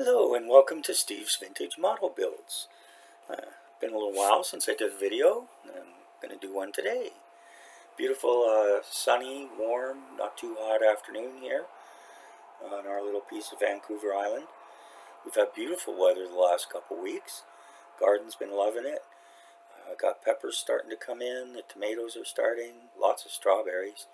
Hello and welcome to Steve's Vintage Model Builds. Been a little while since I did a video, and I'm going to do one today. Beautiful sunny, warm, not too hot afternoon here on our little piece of Vancouver Island. We've had beautiful weather the last couple weeks. Garden's been loving it. Got peppers starting to come in, the tomatoes are starting, lots of strawberries.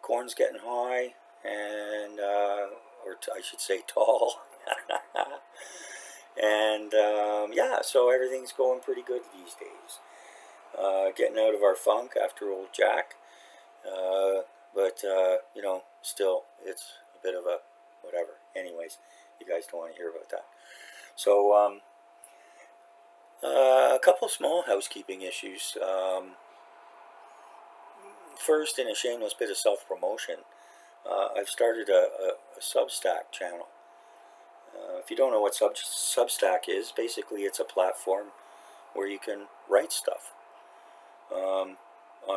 Corn's getting high, and I should say tall. And yeah, so everything's going pretty good these days. Getting out of our funk after old Jack, but you know, still it's a bit of a whatever. Anyways, you guys don't want to hear about that. So a couple small housekeeping issues. First, in a shameless bit of self-promotion, I've started a Substack channel. If you don't know what Substack is, basically it's a platform where you can write stuff on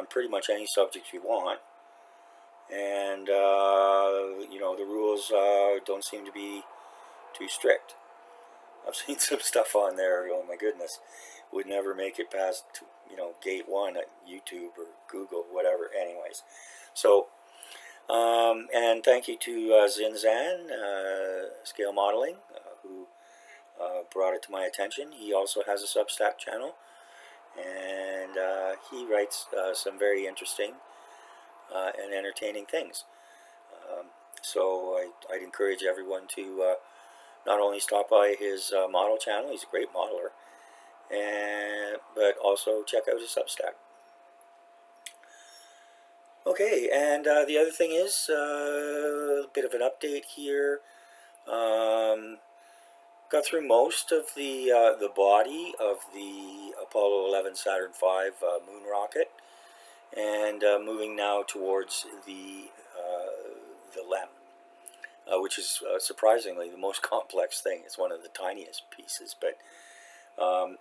pretty much any subject you want, and you know, the rules don't seem to be too strict. I've seen some stuff on there, oh my goodness, would never make it past, you know, gate 1 at YouTube or Google, whatever. Anyways, so and thank you to Zinzan Scale Modeling, who brought it to my attention. He also has a Substack channel, and he writes some very interesting and entertaining things. So I'd encourage everyone to not only stop by his model channel, he's a great modeler, but also check out his Substack. Okay, and the other thing is a bit of an update here. Got through most of the body of the Apollo 11 Saturn V moon rocket, and moving now towards the LEM, which is surprisingly the most complex thing. It's one of the tiniest pieces, but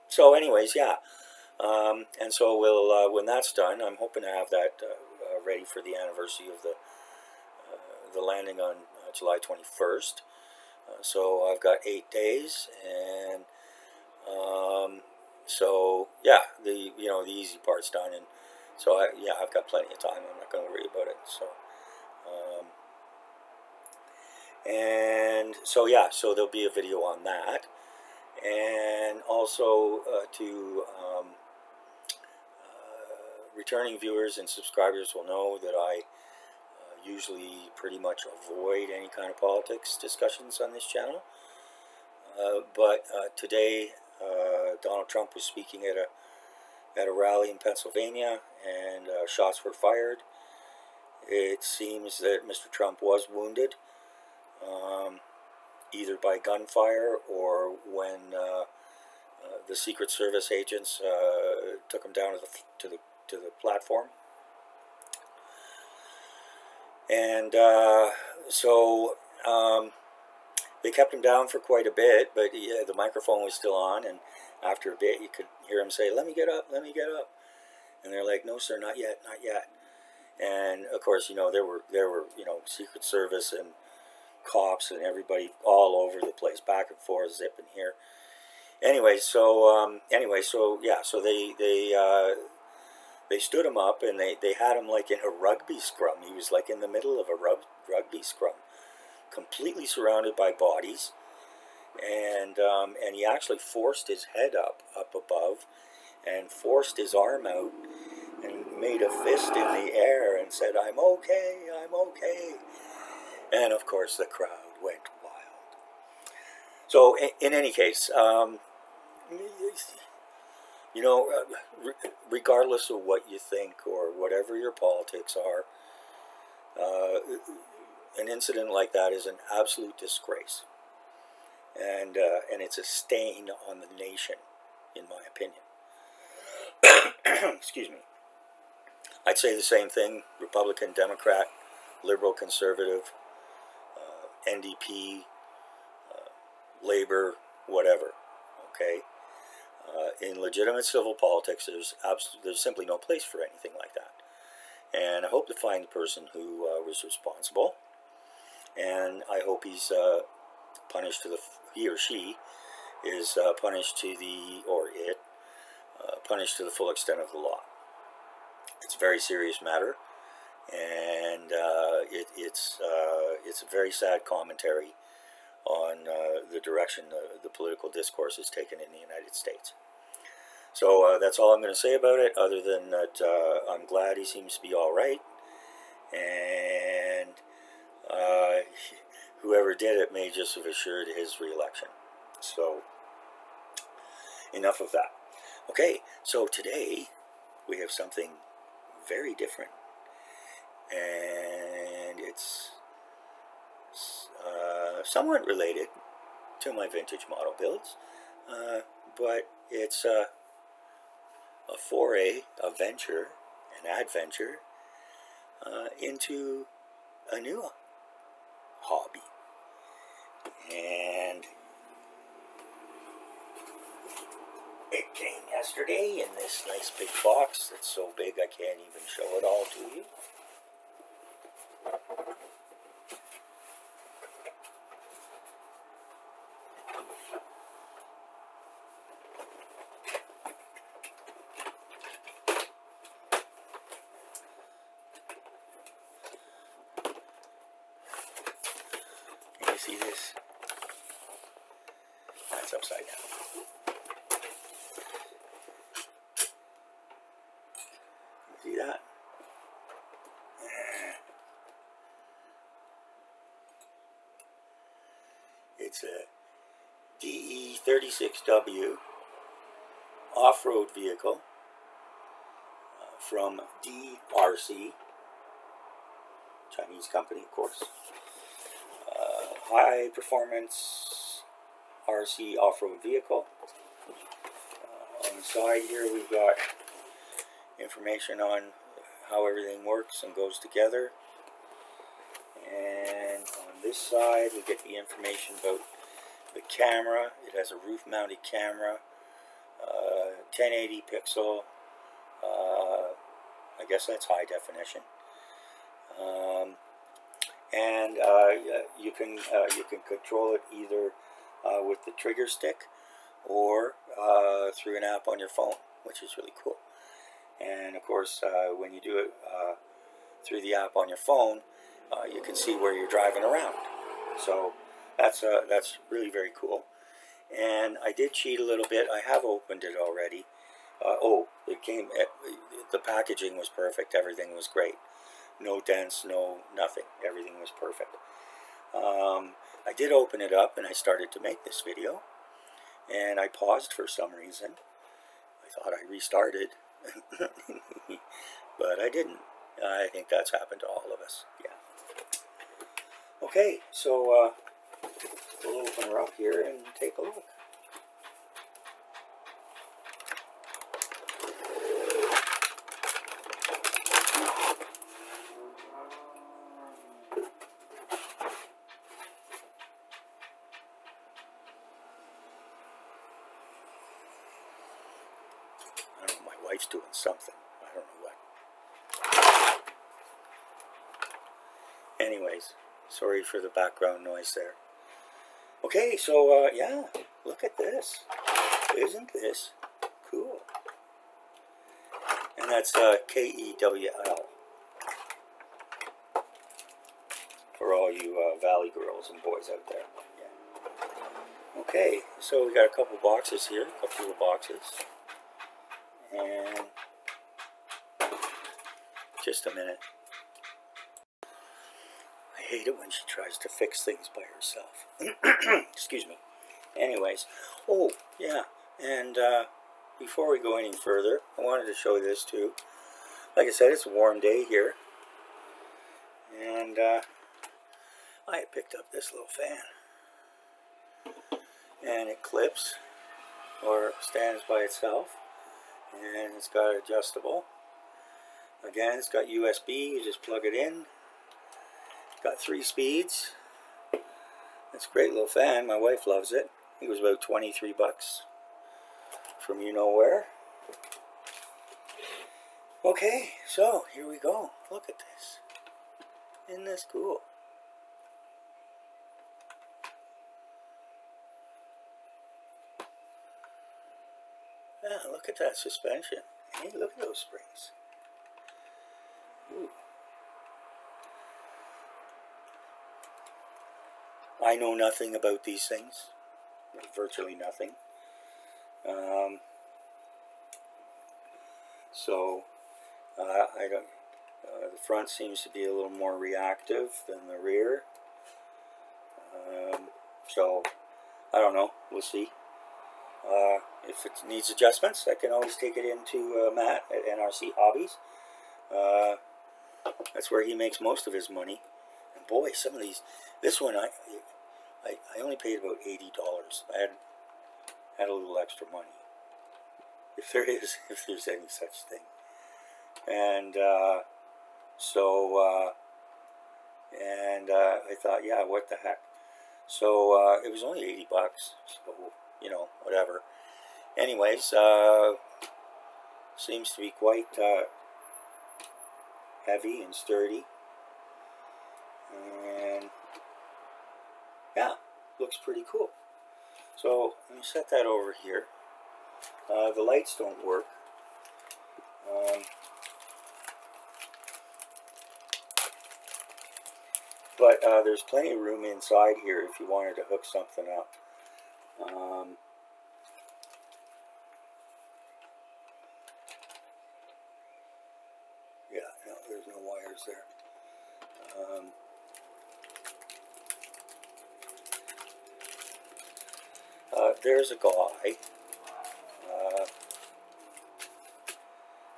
so anyways, yeah. And so we'll when that's done, I'm hoping to have that ready for the anniversary of the landing on July 21st. So I've got 8 days, and so yeah, the easy part's done, and so I've got plenty of time. I'm not going to worry about it. So and so yeah, so there'll be a video on that, and also to returning viewers and subscribers will know that I usually pretty much avoid any kind of politics discussions on this channel. But today Donald Trump was speaking at a rally in Pennsylvania, and shots were fired. It seems that Mr. Trump was wounded, either by gunfire or when the Secret Service agents took him down to the platform. And so they kept him down for quite a bit, but yeah, the microphone was still on, and after a bit you could hear him say, "Let me get up, let me get up." And they're like, "No sir, not yet, not yet." And of course, you know, there were you know, Secret Service and cops and everybody all over the place, back and forth, zipping here. Anyway, so yeah, so they stood him up, and they had him like in a rugby scrum. He was like in the middle of a rugby scrum, completely surrounded by bodies, and he actually forced his head up above, and forced his arm out, and made a fist in the air and said, "I'm okay, I'm okay." And of course the crowd went wild. So in any case, you know, regardless of what you think or whatever your politics are, an incident like that is an absolute disgrace, and it's a stain on the nation, in my opinion. Excuse me. I'd say the same thing: Republican, Democrat, Liberal, Conservative, NDP, Labor, whatever. Okay. In legitimate civil politics, there's simply no place for anything like that. And I hope to find the person who was responsible, and I hope he's punished to the, he or she is punished to the, or it, punished to the full extent of the law. It's a very serious matter, and it's a very sad commentary on the direction the political discourse is taken in the United States. So that's all I'm going to say about it, other than that I'm glad he seems to be all right, and whoever did it may just have assured his re-election. So enough of that. Okay, so today we have something very different, and it's somewhat related to my vintage model builds, but it's a foray, a venture, an adventure into a new hobby. And it came yesterday in this nice big box that's so big I can't even show it all to you. Can you see this? That's upside down. See that? It's a DE36w off-road vehicle from DEERC, Chinese company, of course. High performance RC off-road vehicle. On the side here we've got information on how everything works and goes together, and on this side we get the information about the camera. It has a roof mounted camera, 1080 pixel, I guess that's high definition, and you can control it either with the trigger stick or through an app on your phone, which is really cool. And of course, when you do it through the app on your phone, you can see where you're driving around. So that's really very cool. And I did cheat a little bit. I have opened it already. It came. The packaging was perfect. Everything was great. No dents, no nothing. Everything was perfect. I did open it up and I started to make this video, and I paused for some reason. I thought I restarted. But I didn't. I think that's happened to all of us. Yeah. Okay, so we'll open her up here and take a look. I don't know, my wife's doing something. I don't know what. Anyways, sorry for the background noise there. Okay, so yeah, look at this. Isn't this cool? And that's KEWL for all you Valley girls and boys out there. Yeah. Okay, so we got a couple boxes here, a couple little boxes. And just a minute. I hate it when she tries to fix things by herself. Excuse me. Anyways, oh yeah, and before we go any further, I wanted to show this too. Like I said, it's a warm day here, and I picked up this little fan, and it clips or stands by itself. And it's got adjustable. Again, it's got USB. You just plug it in. It's got 3 speeds. It's a great little fan. My wife loves it. I think it was about 23 bucks from you know where. Okay, so here we go. Look at this. Isn't this cool? Yeah, look at that suspension. Hey, look at those springs. Ooh. I know nothing about these things. Virtually nothing. So I don't. The front seems to be a little more reactive than the rear. So I don't know. We'll see. If it needs adjustments, I can always take it into Matt at NRC Hobbies. That's where he makes most of his money. And boy, some of these. This one I only paid about $80. I had a little extra money, if there's any such thing. And I thought, yeah, what the heck. So it was only $80, so you know, whatever. Anyways, seems to be quite heavy and sturdy, and yeah, looks pretty cool. So let me set that over here. The lights don't work. But there's plenty of room inside here if you wanted to hook something up. Yeah, no, there's no wires there. There's a guy,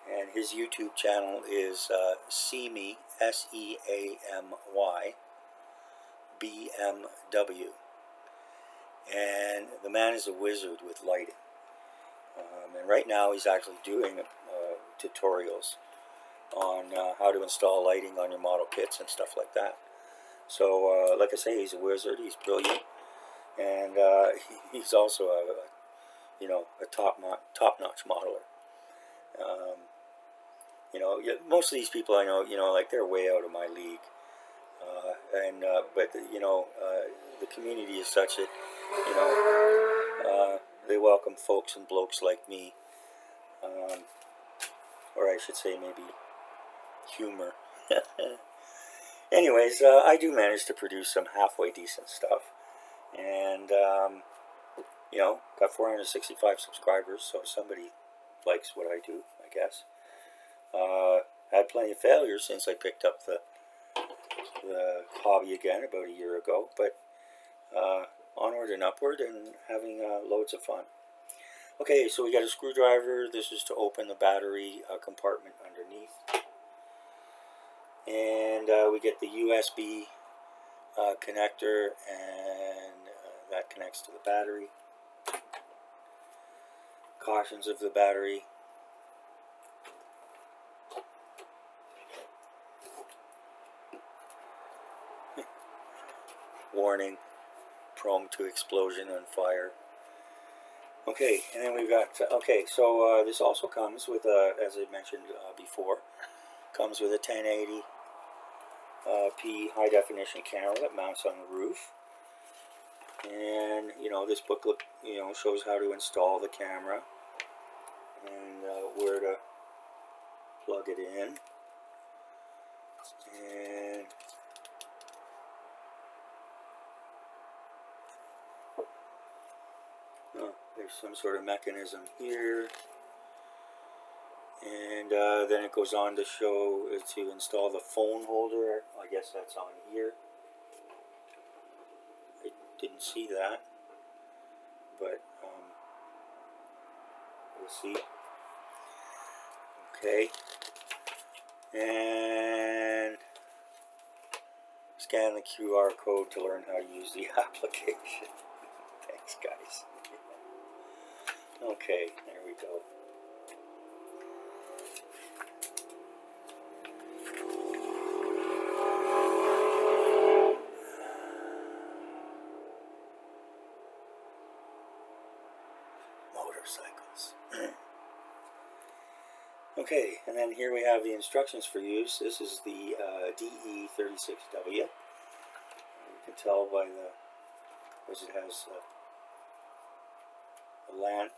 and his YouTube channel is Seamy, S-E-A-M-Y, BMW, and the man is a wizard with lighting. And right now he's actually doing tutorials on how to install lighting on your model kits and stuff like that. So like I say, he's a wizard. He's brilliant, and he's also a top-notch modeler. You know, most of these people I know, like they're way out of my league. But you know, the community is such that they welcome folks and blokes like me, or I should say maybe humor. Anyways, I do manage to produce some halfway decent stuff, and you know, got 465 subscribers, so somebody likes what I do, I guess. Had plenty of failures since I picked up the hobby again about a year ago, but onward and upward, and having loads of fun. Okay, so we got a screwdriver. This is to open the battery compartment underneath, and we get the USB connector, and that connects to the battery. Cautions of the battery. Warning, prone to explosion and fire. Okay, and then we've got, okay, so this also comes with, as I mentioned before, comes with a 1080p high definition camera that mounts on the roof. And, you know, this booklet, you know, shows how to install the camera and where to plug it in. And there's some sort of mechanism here, and then it goes on to show to install the phone holder. I guess that's on here. I didn't see that, but we'll see. Okay, and scan the QR code to learn how to use the application. Thanks, guys. Okay, there we go. Motorcycles. Okay, and then here we have the instructions for use. This is the DE36w. You can tell by because it has a lamp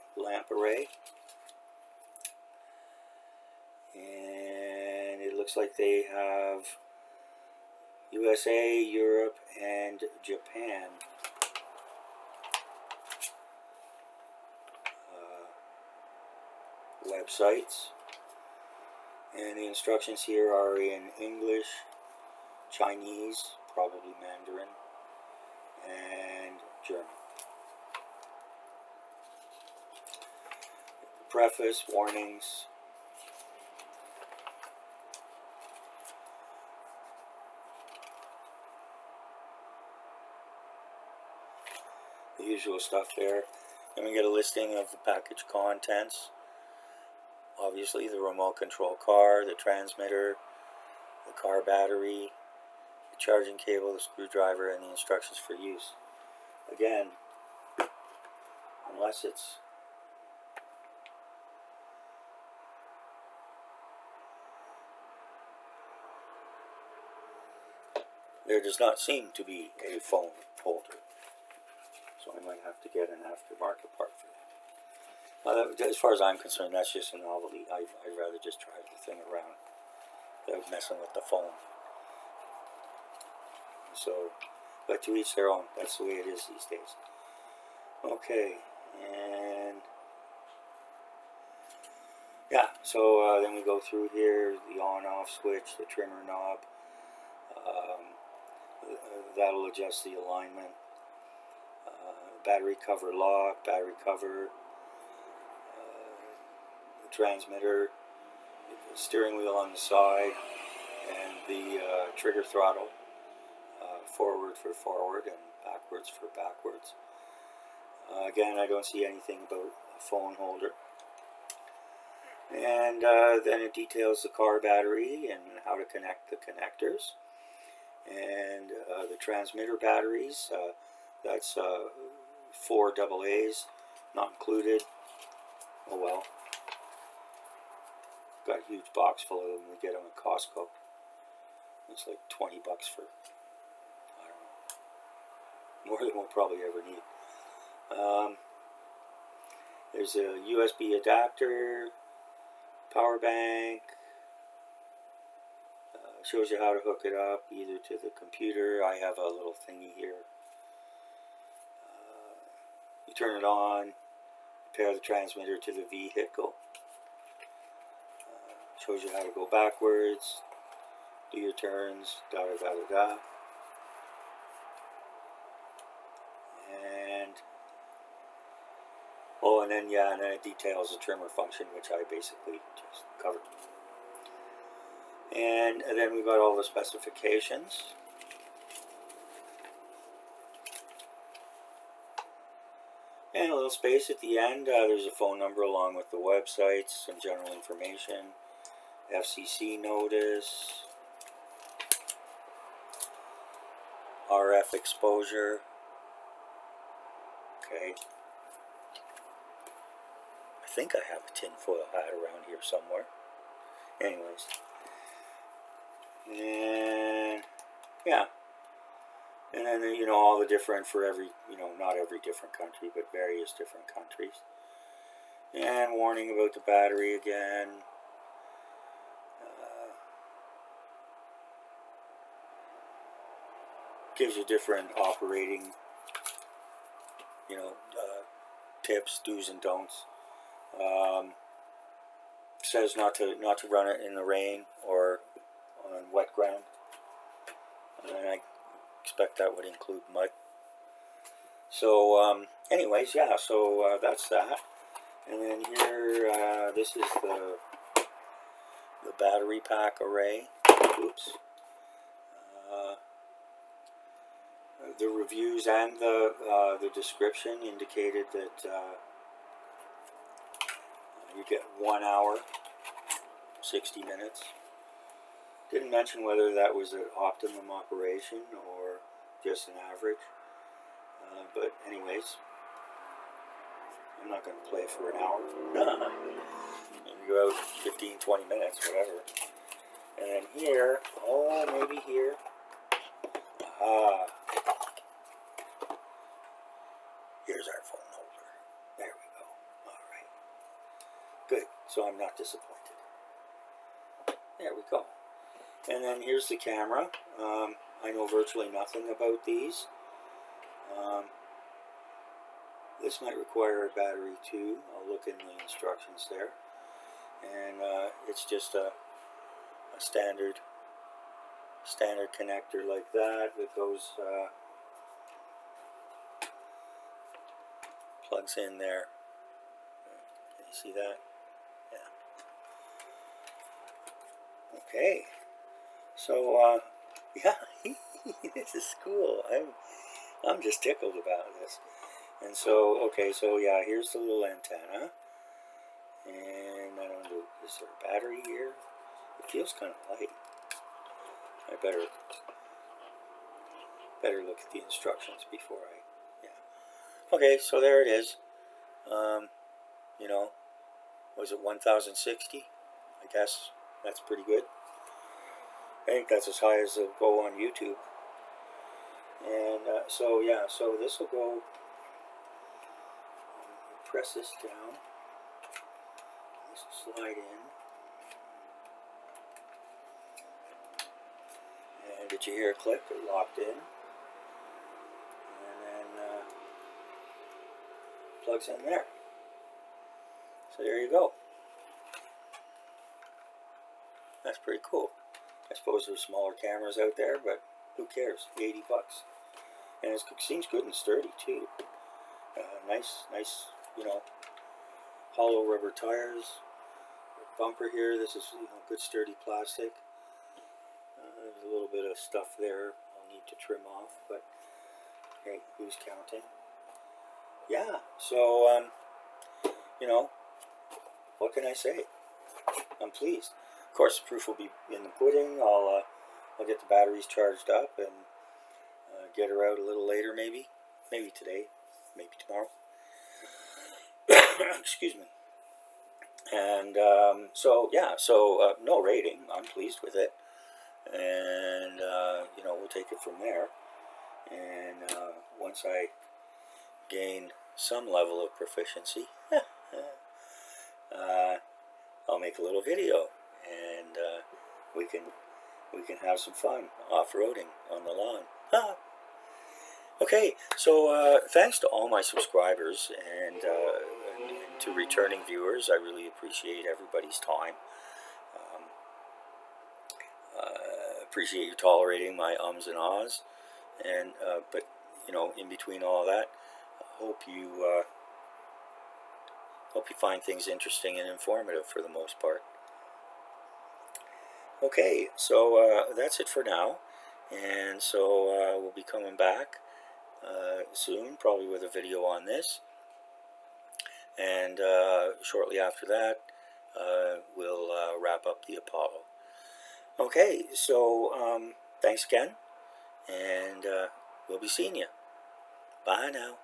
array, And it looks like they have USA, Europe, and Japan websites. And the instructions here are in English, Chinese, probably Mandarin, and German. Preface, warnings. The usual stuff there. Then we get a listing of the package contents. Obviously the remote control car, the transmitter, the car battery, the charging cable, the screwdriver, and the instructions for use. Again, unless it's there does not seem to be a phone holder, so I might have to get an aftermarket part for that. As far as I'm concerned, that's just a novelty. I'd rather just drive the thing around without messing with the phone. So, but to each their own. That's the way it is these days. Okay, and yeah, so then we go through here, the on-off switch, the trimmer knob. That'll adjust the alignment. Battery cover lock, battery cover, the transmitter, the steering wheel on the side, and the trigger throttle. Forward for forward and backwards for backwards. Again, I don't see anything about a phone holder. And then it details the car battery and how to connect the connectors. And the transmitter batteries, that's 4 AA's, not included. Oh well. Got a huge box full of them. We get them at Costco. It's like 20 bucks for, I don't know, more than we'll probably ever need. There's a USB adapter, power bank. Shows you how to hook it up either to the computer. I have a little thingy here. You turn it on, pair the transmitter to the vehicle. Shows you how to go backwards, do your turns, da da da da da. And oh, and then yeah, and then it details the trimmer function, which I basically just covered. And then we've got all the specifications. And a little space at the end. There's a phone number along with the websites, some general information, FCC notice, RF exposure. Okay. I think I have a tinfoil hat around here somewhere. Anyways. And yeah, and then you know all the different for every, you know, not every different country, but various different countries. And warning about the battery again. Gives you different operating, you know, tips, do's and don'ts. Says not to run it in the rain or on wet ground, and I expect that would include mud. So anyways, yeah, so that's that. And then here, this is the battery pack array. Oops. The reviews and the description indicated that you get 1 hour, 60 minutes. Didn't mention whether that was an optimum operation or just an average. But anyways, I'm not going to play for an hour. Maybe go out 15, 20 minutes, whatever. And then here, oh, maybe here. Aha. Here's our phone holder. There we go. Alright. Good. So I'm not disappointed. There we go. And then here's the camera. I know virtually nothing about these. This might require a battery too. I'll look in the instructions there. And it's just a standard connector like that goes plugs in there. Can you see that? Yeah. Okay. So yeah, this is cool. I'm just tickled about this. And so, okay, so yeah, here's the little antenna. And I don't know, is there a battery here? It feels kind of light. I better look at the instructions before yeah. Okay, so there it is. You know, was it 1060? I guess that's pretty good. I think that's as high as it'll go on YouTube. And so yeah, so this will go, press this down, this will slide in, and did you hear a click? It locked in, and then plugs in there. So there you go. That's pretty cool. I suppose there's smaller cameras out there, but who cares? 80 bucks. And it seems good and sturdy too. Nice, you know, hollow rubber tires. Bumper here. This is, you know, good sturdy plastic. There's a little bit of stuff there I'll need to trim off, but hey, who's counting? Yeah. So you know, what can I say? I'm pleased. Of course, the proof will be in the pudding. I'll get the batteries charged up and get her out a little later, maybe today, maybe tomorrow. Excuse me. And so yeah, so no rating. I'm pleased with it, and you know, we'll take it from there. And once I gain some level of proficiency, I'll make a little video, and we can have some fun off-roading on the lawn. Okay, so thanks to all my subscribers and to returning viewers. I really appreciate everybody's time. Appreciate you tolerating my ums and ahs, and but you know, in between all that, hope you find things interesting and informative for the most part. Okay, so that's it for now, and so we'll be coming back soon, probably with a video on this, and shortly after that we'll wrap up the Apollo. Okay, so thanks again, and we'll be seeing you. Bye now.